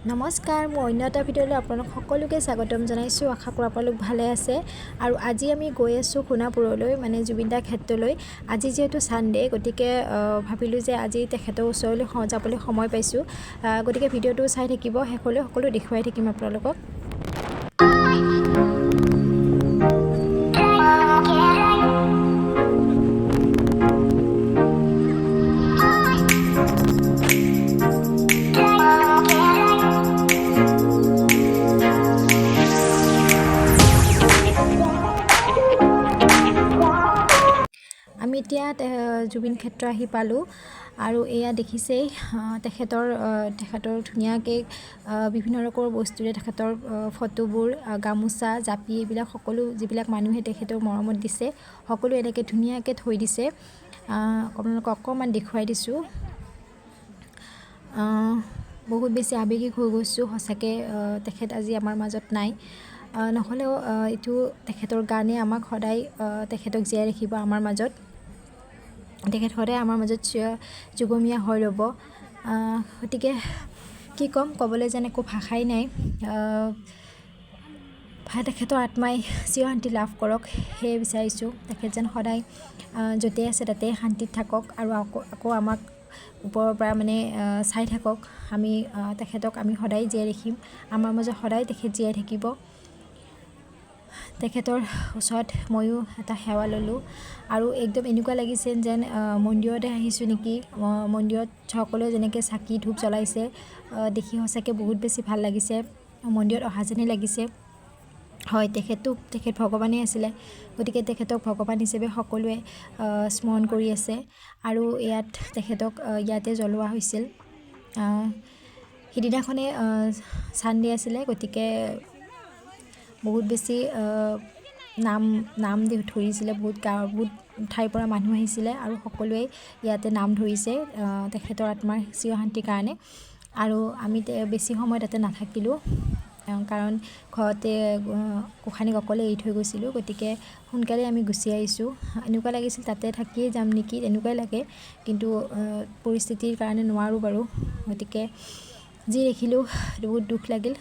নমস্কাৰ, মই অন্য এটা ভিডিঅ'লৈ আপোনালোক সকলোকে স্বাগতম জনাইছোঁ। আশা কৰোঁ আপোনালোক ভালে আছে। আৰু আজি আমি গৈ আছোঁ সোণাপুৰলৈ, মানে জুবিন দাৰ ক্ষেত্ৰলৈ। আজি যিহেতু ছানডে, গতিকে ভাবিলোঁ যে আজি তেখেতৰ ওচৰলৈ যাবলৈ সময় পাইছোঁ। গতিকে ভিডিঅ'টো চাই থাকিব, শেষলৈ সকলো দেখুৱাই থাকিম আপোনালোকক। আমি এতিয়া জুবিন ক্ষেত্ৰ আহি পালোঁ আৰু এয়া দেখিছেই তেখেতৰ ধুনীয়াকৈ বিভিন্ন ৰকমৰ বস্তুৰে তেখেতৰ ফটোবোৰ, গামোচা, জাপি এইবিলাক সকলো যিবিলাক মানুহে তেখেতৰ মৰমত দিছে সকলো এনেকৈ ধুনীয়াকৈ থৈ দিছে। আপোনালোকক অকণমান দেখুৱাই দিছোঁ। বহুত বেছি আৱেগিক হৈ গৈছোঁ সঁচাকৈ। তেখেত আজি আমাৰ মাজত নাই, নহ'লেও এইটো তেখেতৰ গানে আমাক সদায় তেখেতক জীয়াই ৰাখিব আমাৰ মাজত। তেখেত সদায় আমাৰ মাজত যুগমীয়া হৈ ৰ'ব। গতিকে কি ক'ম, ক'বলৈ যেন একো ভাষাই নাই। তেখেতৰ আত্মাই চিৰশান্তি লাভ কৰক, সেয়ে বিচাৰিছোঁ। তেখেত যেন সদায় য'তেই আছে তাতেই শান্তিত থাকক আৰু আকৌ আমাক ওপৰৰ পৰা মানে চাই থাকক। তেখেতক আমি সদায় জীয়াই ৰাখিম, আমাৰ মাজত সদায় তেখেত জীয়াই থাকিব। তেখেতৰ ওচৰত ময়ো এটা সেৱা ল'লোঁ আৰু একদম এনেকুৱা লাগিছে যেন মন্দিৰতে আহিছোঁ নেকি। মন্দিৰত সকলোৱে যেনেকৈ চাকি ধূপ জ্বলাইছে, দেখি সঁচাকৈ বহুত বেছি ভাল লাগিছে। মন্দিৰত অহা যেনেই লাগিছে। হয়, তেখেত ভগৱানেই আছিলে, গতিকে তেখেতক ভগৱান হিচাপে সকলোৱে স্মৰণ কৰি আছে আৰু তেখেতক ইয়াতে জ্বলোৱা হৈছিল। সিদিনাখনে ছানডে আছিলে, গতিকে বহুত বেছি নাম ধৰিছিলে। বহুত ঠাইৰ পৰা মানুহ আহিছিলে আৰু সকলোৱে ইয়াতে নাম ধৰিছে তেখেতৰ আত্মাৰ চিৰশান্তিৰ কাৰণে। আৰু আমি বেছি সময় তাতে নাথাকিলোঁ, কাৰণ ঘৰতে গোসাঁনীক অকলে এৰি থৈ গৈছিলোঁ। গতিকে সোনকালে আমি গুচি আহিছোঁ। এনেকুৱা লাগিছিল তাতে থাকিয়ে যাম নেকি, এনেকুৱাই লাগে, কিন্তু পৰিস্থিতিৰ কাৰণে নোৱাৰোঁ বাৰু। গতিকে যি দেখিলোঁ বহুত দুখ লাগিল,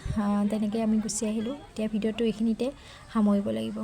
তেনেকৈ আমি গুচি আহিলোঁ। এতিয়া ভিডিঅ'টো এইখিনিতে সামৰিব লাগিব।